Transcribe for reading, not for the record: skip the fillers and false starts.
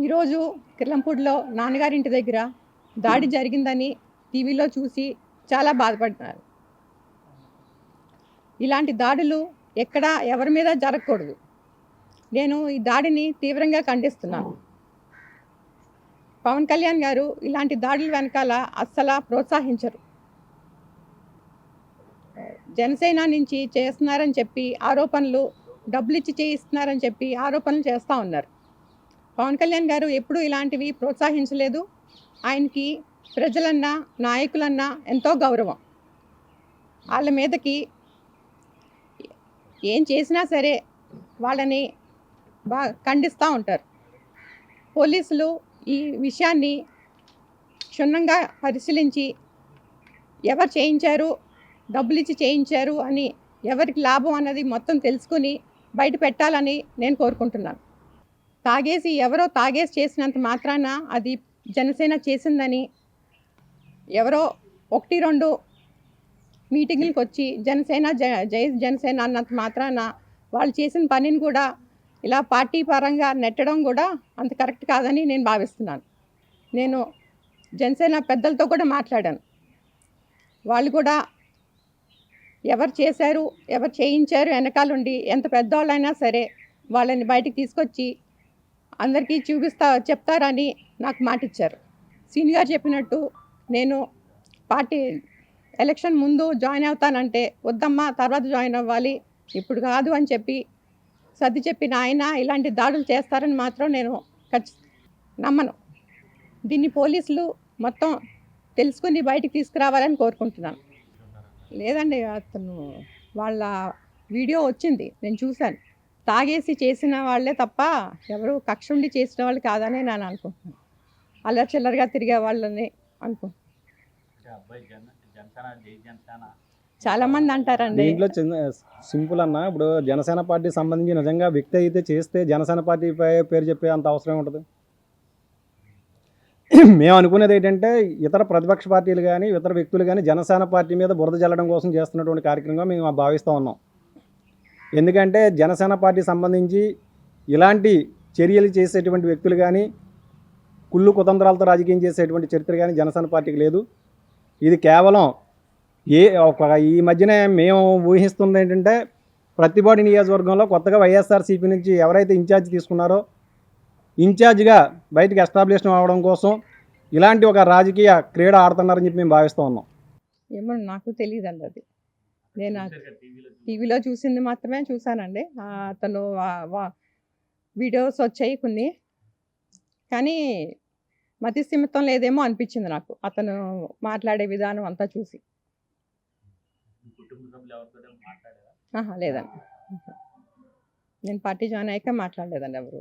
ఈరోజు కిర్లంపూడిలో నాన్నగారింటి దగ్గర దాడి జరిగిందని టీవీలో చూసి చాలా బాధపడుతున్నారు. ఇలాంటి దాడులు ఎక్కడ ఎవరి మీద జరగకూడదు. నేను ఈ దాడిని తీవ్రంగా ఖండిస్తున్నాను. పవన్ కళ్యాణ్ గారు ఇలాంటి దాడుల వెనకాల అస్సలు ప్రోత్సహించరు. జనసేన నుంచి చేస్తున్నారని చెప్పి ఆరోపణలు, డబ్బులు ఇచ్చి చేయిస్తున్నారని చెప్పి ఆరోపణలు చేస్తూ ఉన్నారు. పవన్ కళ్యాణ్ గారు ఎప్పుడూ ఇలాంటివి ప్రోత్సహించలేదు. ఆయనకి ప్రజలన్నా నాయకులన్నా ఎంతో గౌరవం. వాళ్ళ మీదకి ఏం చేసినా సరే వాళ్ళని ఖండిస్తూ ఉంటారు. పోలీసులు ఈ విషయాన్ని క్షుణ్ణంగా పరిశీలించి ఎవరు చేయించారు, డబ్బులు ఇచ్చి చేయించారు అని, ఎవరికి లాభం అన్నది మొత్తం తెలుసుకుని బయట పెట్టాలని నేను కోరుకుంటున్నాను. ఎవరో తాగేసి చేసినంత మాత్రాన అది జనసేన చేసిందని, ఎవరో 1-2 మీటింగులకు వచ్చి జనసేన జై జనసేన అన్నంత మాత్రాన వాళ్ళు చేసిన పనిని కూడా ఇలా పార్టీ పరంగా నెట్టడం కూడా అంత కరెక్ట్ కాదని నేను భావిస్తున్నాను. నేను జనసేన పెద్దలతో కూడా మాట్లాడాను. వాళ్ళు కూడా ఎవరు చేశారు, ఎవరు చేయించారు వెనకాలండి ఎంత పెద్దవాళ్ళైనా సరే వాళ్ళని బయటికి తీసుకొచ్చి అందరికీ చెప్తారని నాకు మాట ఇచ్చారు. సీని గారు చెప్పినట్టు నేను పార్టీ ఎలక్షన్ ముందు జాయిన్ అవుతానంటే, వద్దమ్మా తర్వాత జాయిన్ అవ్వాలి, ఇప్పుడు కాదు అని చెప్పి సర్ది చెప్పిన ఆయన ఇలాంటి దాడులు చేస్తారని మాత్రం నేను నమ్మను. దీన్ని పోలీసులు మొత్తం తెలుసుకుని బయటికి తీసుకురావాలని కోరుకుంటున్నాను. లేదండి, అతను వాళ్ళ వీడియో వచ్చింది, నేను చూశాను. తాగేసి చేసిన వాళ్ళే తప్ప ఎవరు కక్ష ఉండి చేసిన వాళ్ళు కాదని నేను అనుకుంటున్నాను. అల్లరి చిల్లరగా తిరిగే వాళ్ళని అనుకుంటున్నాను. చాలామంది అంటారండి. దీంట్లో సింపుల్ అన్న, ఇప్పుడు జనసేన పార్టీ సంబంధించి నిజంగా వ్యక్తి అయితే చేస్తే జనసేన పార్టీ పేరు చెప్పే అంత అవసరం ఉంటుంది. మేము అనుకునేది ఏంటంటే, ఇతర ప్రతిపక్ష పార్టీలు కానీ ఇతర వ్యక్తులు కానీ జనసేన పార్టీ మీద బురద జల్లడం కోసం చేస్తున్నటువంటి కార్యక్రమంగా మేము భావిస్తూ ఉన్నాం. ఎందుకంటే జనసేన పార్టీ సంబంధించి ఇలాంటి చర్యలు చేసేటువంటి వ్యక్తులు కానీ, కుళ్ళు కుతంత్రాలతో రాజకీయం చేసేటువంటి చరిత్ర కానీ జనసేన పార్టీకి లేదు. ఇది కేవలం ఈ మధ్యనే మేము ఊహిస్తుంది ఏంటంటే, ప్రతిపాడు నియోజకవర్గంలో కొత్తగా వైఎస్ఆర్సీపీ నుంచి ఎవరైతే ఇన్ఛార్జ్ తీసుకున్నారో ఇన్ఛార్జ్గా బయటకు ఎస్టాబ్లిష్ అవ్వడం కోసం ఇలాంటి ఒక రాజకీయ క్రీడ ఆడుతున్నారని చెప్పి మేము భావిస్తూ ఉన్నాం. ఏమో నాకు తెలియదండి, అది నేను టీవీలో చూసింది మాత్రమే చూశానండి. అతను వీడియోస్ వచ్చాయి కొన్ని, కానీ మతి స్థిమితం లేదేమో అనిపించింది నాకు అతను మాట్లాడే విధానం అంతా చూసి. లేదండి, నేను పార్టీ జాయిన్ అయ్యాక మాట్లాడలేదండి ఎవరు.